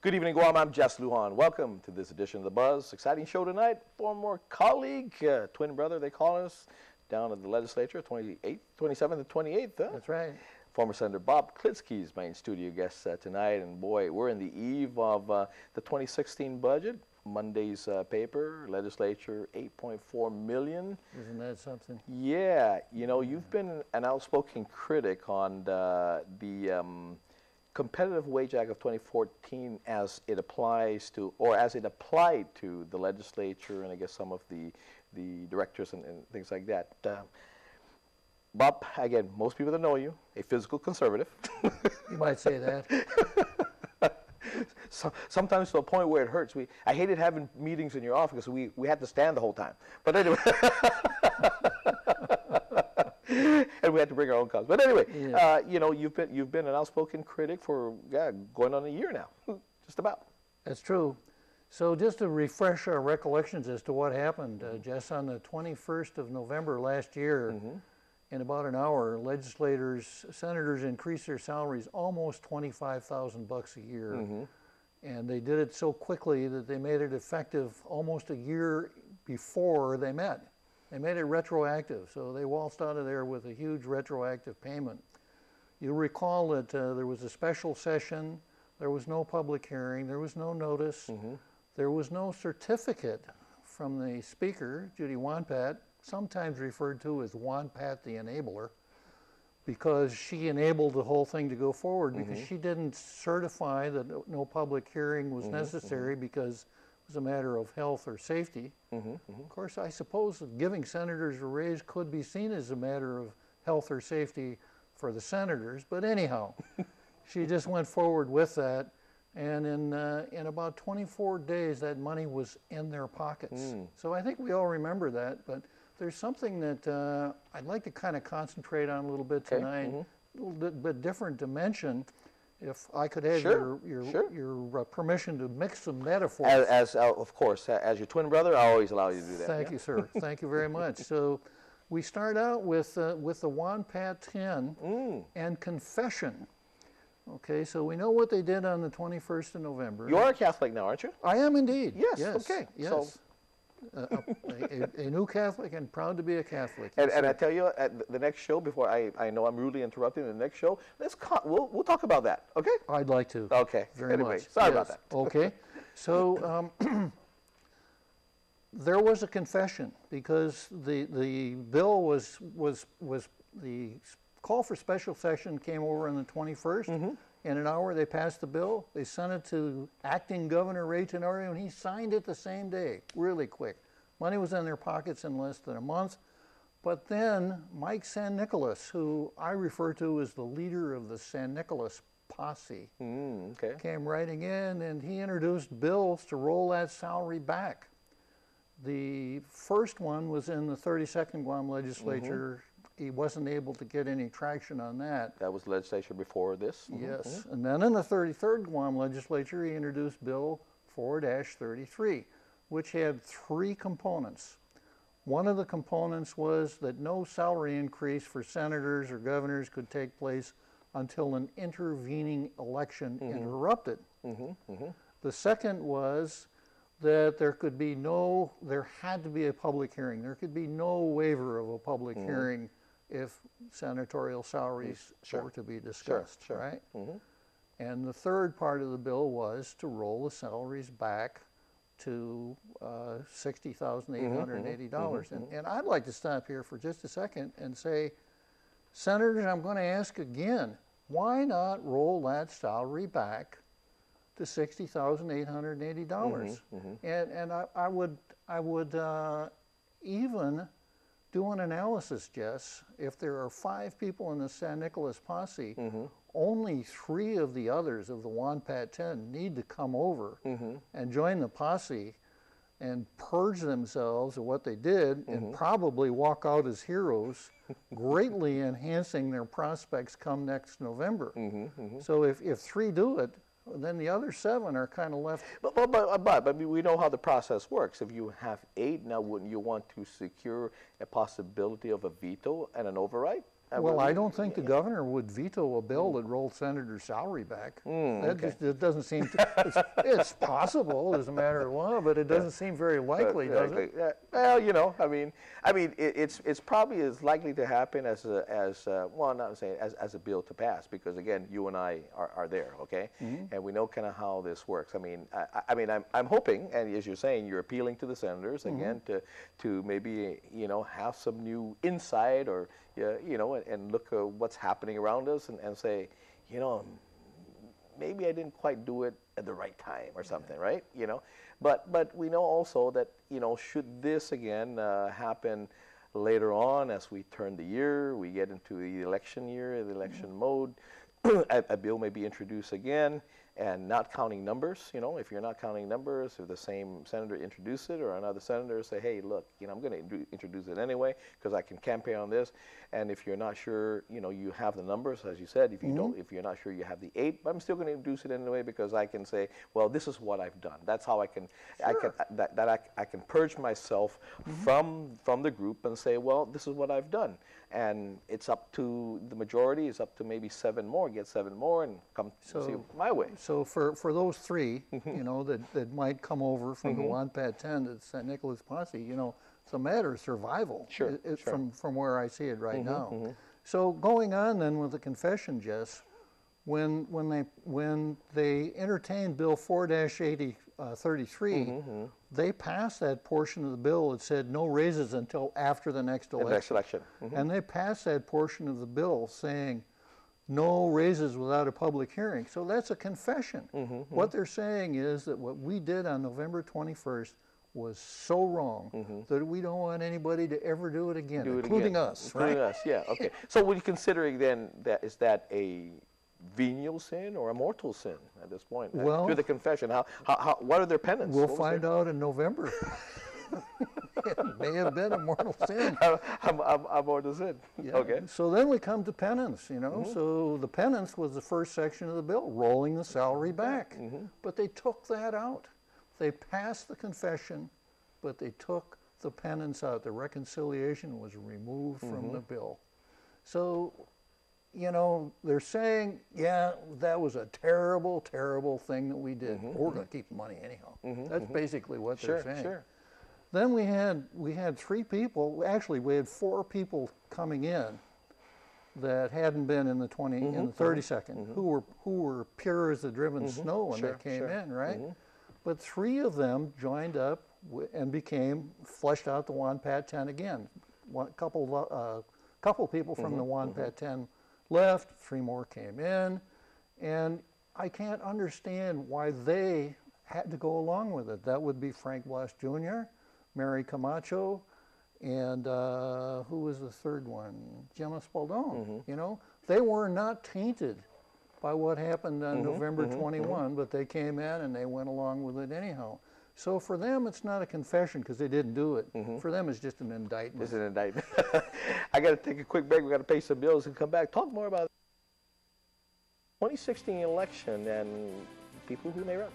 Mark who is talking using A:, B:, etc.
A: Good evening, Guam. I'm Jess Lujan. Welcome to this edition of The Buzz. Exciting show tonight. Former colleague, twin brother, they call us, down at the legislature, 27th and 28th. Huh?
B: That's right.
A: Former Senator Bob Klitzkie is main studio guest tonight. And boy, we're in the eve of the 2016 budget. Monday's paper, legislature, $8.4 million.
B: Isn't that something?
A: Yeah. You know, you've been an outspoken critic on the Competitive Wage Act of 2014 as it applies to, or as it applied to the legislature and I guess some of the directors and things like that. Bob, again, most people that know you, a physical conservative.
B: You might say that.
A: Sometimes to a point where it hurts. I hated having meetings in your office because we had to stand the whole time. But anyway. And we had to bring our own cars. But anyway, yeah. You know, you've been an outspoken critic for going on a year now, just about.
B: That's true. So just to refresh our recollections as to what happened, Jess, on the 21st of November last year, in about an hour, senators increased their salaries almost $25,000 a year. And they did it so quickly that they made it effective almost a year before they met. They made it retroactive, so they waltzed out of there with a huge retroactive payment. You'll recall that there was a special session, there was no public hearing, there was no notice, there was no certificate from the Speaker, Judy Wonpat, sometimes referred to as Wonpat the Enabler, because she enabled the whole thing to go forward because she didn't certify that no public hearing was necessary because it was a matter of health or safety. Of course, I suppose giving senators a raise could be seen as a matter of health or safety for the senators, but anyhow, she just went forward with that, and in about 24 days, that money was in their pockets. So I think we all remember that, but there's something that I'd like to kind of concentrate on a little bit tonight, a little bit different dimension. If I could have your permission to mix some metaphors.
A: Of course, as your twin brother, I always allow you to do that.
B: Thank you, sir. Thank you very much. So we start out with the Wonpat 10 and confession. Okay, so we know what they did on the 21st of November.
A: You are a Catholic now, aren't you?
B: I am indeed.
A: Yes. Okay.
B: Yes.
A: So
B: a new Catholic and proud to be a Catholic.
A: And I tell you, at the next show, before I know I'm rudely interrupting the next show, we'll talk about that, okay?
B: I'd like to.
A: Okay.
B: Very much.
A: Sorry about that.
B: Okay. So there was a confession because the bill was the call for special session came over on the 21st. In an hour, they passed the bill. They sent it to acting Governor Ray Tenorio, and he signed it the same day, really quick. Money was in their pockets in less than a month. But then Mike San Nicolas, who I refer to as the leader of the San Nicolas posse, came riding in, and he introduced bills to roll that salary back. The first one was in the 32nd Guam legislature. He wasn't able to get any traction on that.
A: That was legislation before this?
B: Yes. And then in the 33rd Guam legislature, he introduced Bill 4-33, which had three components. One of the components was that no salary increase for senators or governors could take place until an intervening election interrupted. The second was that there had to be a public hearing. There could be no waiver of a public hearing if senatorial salaries were to be discussed, right? And the third part of the bill was to roll the salaries back to $60,880. And I'd like to stop here for just a second and say, senators, I'm going to ask again, why not roll that salary back to $60,880? And I would even do an analysis, Jess. If there are 5 people in the San Nicolas posse, only 3 of the others of the Wonpat 10 need to come over and join the posse and purge themselves of what they did and probably walk out as heroes, greatly enhancing their prospects come next November. So if 3 do it, then the other 7 are kind of left.
A: But we know how the process works. If you have 8, now wouldn't you want to secure a possibility of a veto and an override?
B: Well, I don't think the governor would veto a bill that rolled senator's salary back. It doesn't seem to, it's possible as a matter of law, but it doesn't seem very likely, does it?
A: Yeah. Well, you know, I mean, it's probably as likely to happen as well, not saying as a bill to pass, because again, you and I are there, okay, and we know kind of how this works. I mean, I'm hoping, and as you're saying, you're appealing to the senators again to maybe, you know, have some new insight, or you know, and look at what's happening around us and say, you know, maybe I didn't quite do it at the right time or something, right? You know, but we know also that, you know, should this again happen later on as we turn the year, we get into the election year, the election mode, a bill may be introduced again, and not counting numbers. You know, if you're not counting numbers, if the same senator introduced it or another senator say, hey, look, you know, I'm going to introduce it anyway because I can campaign on this. And if you're not sure, you know, you have the numbers, as you said, if you don't, if you're not sure you have the 8, but I'm still going to introduce it anyway because I can say, well, this is what I've done. That's how I can, I can purge myself from the group and say, well, this is what I've done. And it's up to the majority, it's up to maybe 7 more, get 7 more and come see my way.
B: So for those 3, you know, that might come over from the WANPAT 10 to St. Nicholas Posse, you know, it's a matter of survival.
A: Sure.
B: From where I see it right now. So going on then with the confession, Jess, when they entertained Bill 4-8033, they passed that portion of the bill that said no raises until after the next election. And they passed that portion of the bill saying no raises without a public hearing. So that's a confession. What they're saying is that what we did on November 21st was so wrong that we don't want anybody to ever do it again, including us.
A: Including us, yeah, okay. So would you consider then that, is that a venial sin or a mortal sin at this point?
B: Well,
A: through the confession, what are their penance?
B: We'll find out in November. It may have been a mortal sin.
A: A mortal sin.
B: Yeah.
A: Okay.
B: So then we come to penance, you know. So the penance was the first section of the bill, rolling the salary back. But they took that out. They passed the confession, but they took the penance out. The reconciliation was removed from the bill. So, you know, they're saying, yeah, that was a terrible, terrible thing that we did. We're going to keep the money anyhow. That's basically what they're saying.
A: Sure.
B: Then we had 3 people. Actually, we had 4 people coming in that hadn't been in the 30-second, who were pure as the driven snow when they came in, right? But 3 of them joined up and fleshed out the WANPAT 10 again. A couple people from the WANPAT 10 left, 3 more came in, and I can't understand why they had to go along with it. That would be Frank Blas Jr., Mary Camacho, and who was the third one? Gemma Spaldone. You know, they were not tainted by what happened on November 21, but they came in and they went along with it anyhow. So for them, it's not a confession because they didn't do it. For them, it's just an indictment.
A: It's an indictment. I got to take a quick break. We got to pay some bills and come back. Talk more about the 2016 election and people who may run.